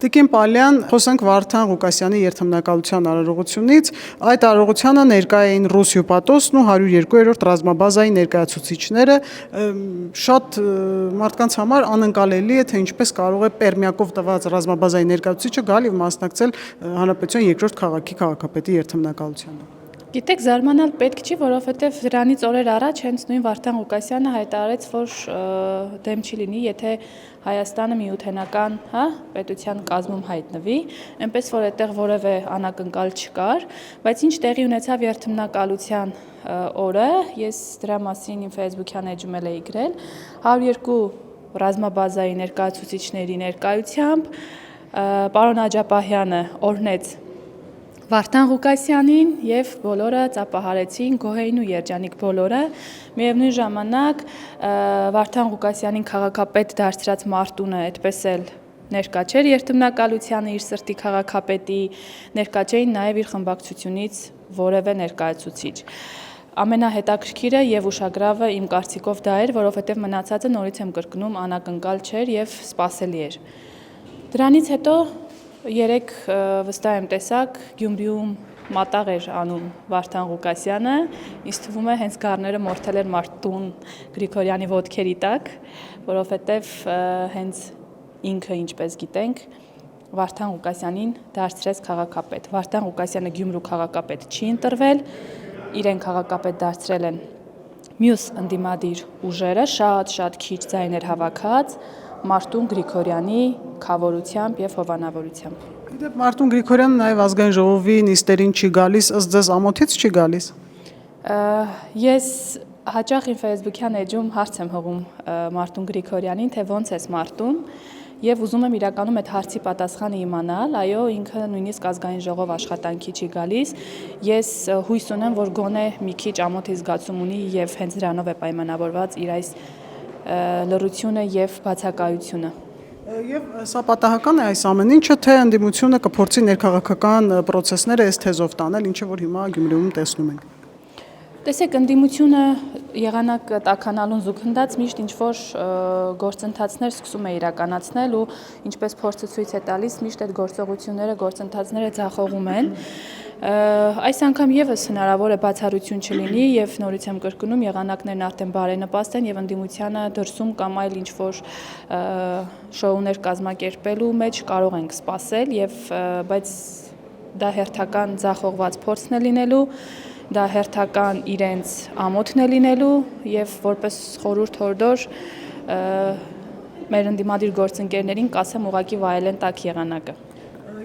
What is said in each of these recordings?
Տիկին Պալյան, խոսենք Վարդան Ղուկասյանի երթմնակալության արարողությունից, այդ արարողությանը ներկա էին Ռուս հյուպատոսն ու 102-րդ ռազմաբազայի ներկայացուցիչները, շատ մարդկանց համար անընկալելի է, թե ինչպես կարող է Պերմյակով տված ռազմաբազայի ներկայացուցիչը գալ եւ մասնակցել Հանրապետության երկրորդ քաղաքի քաղաքապետի երթմնակալությանը։ Գիտեք, զարմանալ պետք չի, որովհետև դրանից օրեր առաջ հենց նույն Վարդան Ղուկասյանը հայտարարեց, որ դեմ չի լինի, եթե Հայաստանը միութենական պետության կազմում հայտնվի, այնպես որ այդտեղ որևէ անակնկալ չկար, բայց ինչ տեղի ունեցավ երթմնակալության օրը, ես դրա մասին իմ Facebook-յան էջում էի գրել, 102 ռազմաբազայի ներկայացուցիչների ներկայությամբ պարոն Աջապահյանը օրհնեց Վարդան Ղուկասյանին եւ բոլորը ծափահարեցին Գոհեին ու Երջանիկ բոլորը միևնույն ժամանակ Վարդան Ղուկասյանին քաղաքապետ դարձրած Մարտունը այդպես էլ ներկա չէր երթմնակալությանը իր սրտի քաղաքապետի ներկա չէին նաեւ իր խմբակցությունից որևէ ներկայացուցիչ ամենահետաքրքիրը եւ ուշագրավը իմ կարծիքով դա էր որովհետեւ մնացածը նորից եմ կրկնում անակնկալ չէր եւ սպասելի էր դրանից հետո Երեք վստահ եմ տեսակ Գյումրիում մատաղ էր անում Վարդան Ղուկասյանը, ինձ թվում է հենց գառները մորթել էր Մարտուն Գրիգորյանի ոտքերի տակ, որովհետև հենց ինքը ինչպես գիտենք Վարդան Ղուկասյանին դարձրեց քաղաքապետ։ Վարդան Ղուկասյանը Գյումրու քաղաքապետ չի ընտրվել, իրեն քաղաքապետ դարձրել են մյուս ընդդիմադիր ուժերը, շատ քիչ ձայներ հավաքած Մարտուն Գրիգորյանի քավորությամբ եւ հովանավորությամբ։ Գիտեք, Մարտուն Գրիգորյանը նաեւ ազգային ժողովի նիստերին չի գալիս, ըստ ձեզ ամոթից չի գալիս։ Ես հաճախ իմ Facebook-յան էջում հարց եմ հղում Մարտուն Գրիգորյանին, թե ոնց ես Մարտուն, եւ ուզում եմ իրականում այդ հարցի պատասխանը իմանալ, այո, ինքը նույնիսկ ազգային ժողով աշխատանքի չի գալիս։ Ես հույս ունեմ, որ գոնե մի քիչ ամոթի զգացում ունի եւ հենց դրանով է պայմանավորված իր այս լռությունը եւ բացակայությունը։ Եվ սա պատահական է այս ամեն ինչը, թե ընդդիմությունը կփորձի ներքաղաքական process-ները այս թեզով տանել, ինչը որ հիմա Գյումրիում տեսնում ենք։ Տեսեք, ընդդիմությունը եղանակ տաքանալուն զուգընթաց միշտ ինչ-որ գործընթացներ սկսում է իրականացնել ու ինչպես փորձը ցույց է տալիս, միշտ այդ գործընթացները ձախողում են։ Այս անգամ եւս հնարավոր է բացառություն չլինի եւ նորից եմ կրկնում եղանակներն արդեն բարենպաստ են եւ ընդդիմությանը դրսում կամ այլ ինչ-որ շոուներ կազմակերպելու մեջ կարող ենք սպասել եւ բայց դա հերթական ձախողված փորձն է լինելու դա հերթական իրենց ամոթն է լինելու եւ որպես խորհուրդ հորդոր մեր ընդդիմադիր գործընկերներին կասեմ ուղղակի վայելեն տաք եղանակը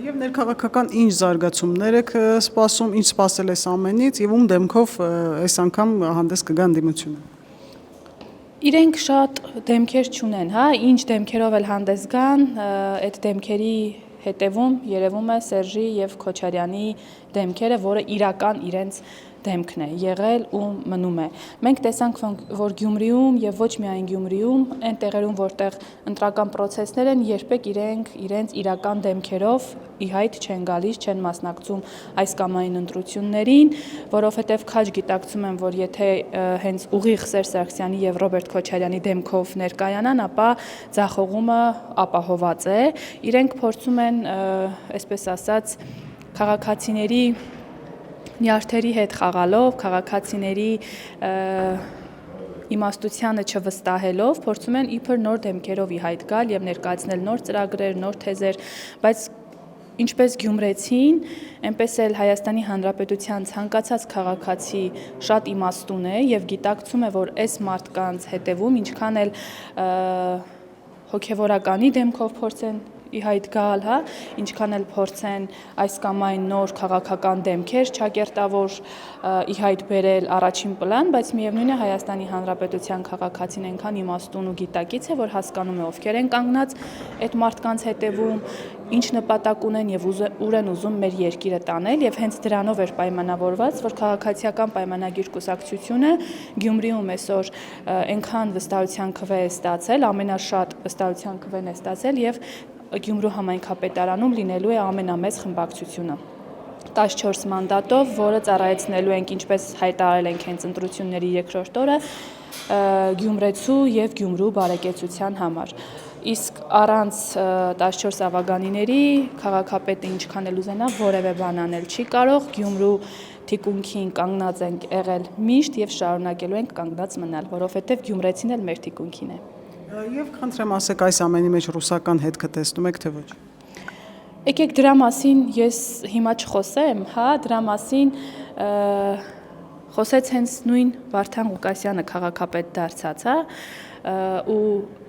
Եվ ներքաղաքական ինչ զարգացումներ եք սպասում, ինչ սպասել ես ամենից եւ ում դեմքով այս անգամ հանդես կգա ընդդիմությունը։ Իրենք շատ դեմքեր չունեն, ինչ դեմքերով էլ հանդես գան, այդ դեմքերի հետևում երևում է Սերժի եւ Քոչարյանի դեմքերը, որը իրական իրենց դեմքն է եղել ու մնում է։ Մենք տեսանք, որ Գյումրիում եւ ոչ միայն Գյումրիում, այն տեղերում, որտեղ ընտրական process-ներ են, երբեք իրենց իրական դեմքերով ի հայտ չեն գալիս, չեն մասնակցում այս կամ այն ընտրություններին, որովհետեւ քաջ գիտակցում եմ, որ եթե հենց ուղիղ Սերժ Սարգսյանի եւ Ռոբերտ Քոչարյանի դեմքով ներկայանան, ապա ձախողումը ապահոված է։ Իրենք փորձում են, այսպես ասած, քաղաքացիների նյարդերի հետ խաղալով, քաղաքացիների իմաստությանը չվստահելով, փորձում են իբր նոր դեմքերով ի հայտ գալ եւ ներկայացնել նոր ծրագրեր, նոր թեզեր, բայց ինչպես գյումրեցին, այնպես էլ Հայաստանի Հանրապետության ցանկացած քաղաքացի շատ իմաստուն է եւ գիտակցում է, որ այս մարդկանց հետևում ինչքան էլ հոգեվորականի դեմքով փորձեն ի հայտ գալ, ինչքան էլ փորձեն այս կամ այն նոր քաղաքական դեմքեր չակերտավոր ի հայտ բերել առաջին պլան, բայց միևնույն է Հայաստանի Հանրապետության քաղաքացին այնքան իմաստուն ու գիտակից է, որ հասկանում է ովքեր են կանգնած այդ մարդկանց հետևում, ինչ նպատակ ունեն եւ ուր են ուզում մեր երկիրը տանել եւ հենց դրանով էր պայմանավորված, որ քաղաքացիական պայմանագիր կուսակցությունը Գյումրիում այսօր այնքան վստահության քվե է ստացել, ամենաշատ վստահության քվեն է ստացել եւ Գյումրու համայնքապետարանում լինելու է ամենամեծ խմբակցությունը 14 մանդատով, որը ծառայեցնելու ենք, ինչպես հայտարարել ենք հենց ընտրությունների երկրորդ օրը, Գյումրեցու եւ Գյումրու բարեկեցության համար։ Իսկ առանց 14 ավագանիների քաղաքապետը ինչքան էլ ուզենա որևէ բան անել չի կարող, Գյումրու թիկունքին կանգնած ենք եղել միշտ եւ շարունակելու ենք կանգնած մնալ, որովհետեւ գյումրեցին էլ մեր թիկունքին է։ Եվ խնդրեմ ասեք, այս ամենի մեջ ռուսական հետքը տեսնում եք թե ոչ։ Եկեք դրա մասին ես հիմա չխոսեմ, հա, դրա մասին խոսեց հենց նույն Վարդան Ղուկասյանը քաղաքապետ դարձած, հա, ու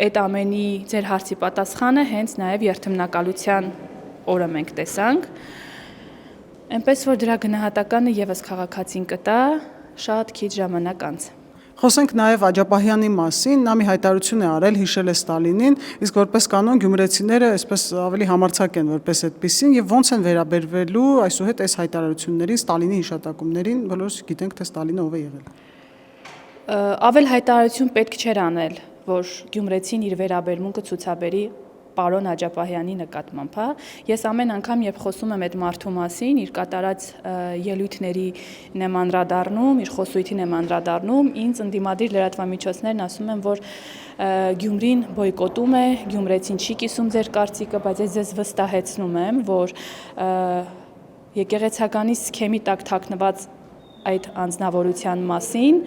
այդ ամենի ձեր հարցի պատասխանը հենց նաև երթմնակալության օրը մենք տեսանք, այնպես որ դրա գնահատականը եւս քաղաքացին կտա շատ քիչ ժամանակ անց։ Խոսենք նաև Աջապահյանի մասին, նա մի հայտարարություն է արել, հիշել է Ստալինին, իսկ որպես կանոն գյումրեցիները այսպես ավելի համարձակ են որպես այդպեսին եւ ոնց են վերաբերվելու այսուհետ այս հայտարարությունների Ստալինի հիշատակումներին, բոլորս գիտենք թե Ստալինը ով է եղել։ Ավել հայտարարություն պետք չէր անել, որ գյումրեցին իր վերաբերմունքը ցուցաբերի պարոն Աջապահյանի նկատմամբ, հա։ Ես ամեն անգամ երբ խոսում եմ այդ մարդու մասին, իր կատարած ելույթներին եմ անդրադառնում, իր խոսույթին եմ անդրադառնում, ինձ ընդդիմադիր լրատվամիջոցներն ասում են, որ Գյումրին բոյկոտում է, գյումրեցին չի կիսում ձեր կարծիքը, բայց ես ձեզ վստահեցնում եմ, որ եկեղեցականի սքեմի տակ թաքնված այդ անձնավորության մասին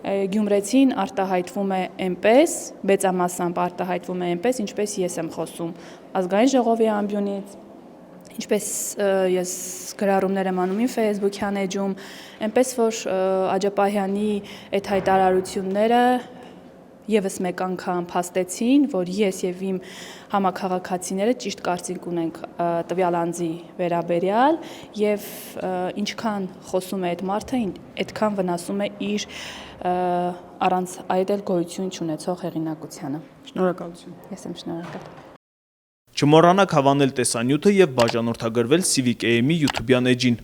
Գյումրեցին արտահայտվում է այնպես, մեծամասամբ արտահայտվում է այնպես, ինչպես ես եմ խոսում ազգային ժողովի ամբիոնից, ինչպես ես գրառումներ եմ անում իմ Facebook-յան էջում, այնպես որ Աջապահյանի այդ հայտարարությունները եւս մեկ անգամ փաստեցին, որ ես եւ իմ համաքաղաքացիները ճիշտ կարծիք ունենք տվյալ անձի վերաբերյալ եւ ինչքան խոսում է այդ մարդը, այդքան վնասում է իր առանց այդ էլ գոյություն չունեցող հեղինակությանը։ Շնորհակալություն։ Ես եմ շնորհակալ։ Չմոռանաք հավանել տեսանյութը եւ բաժանորդագրվել Civic AM-ի YouTube-յան էջին։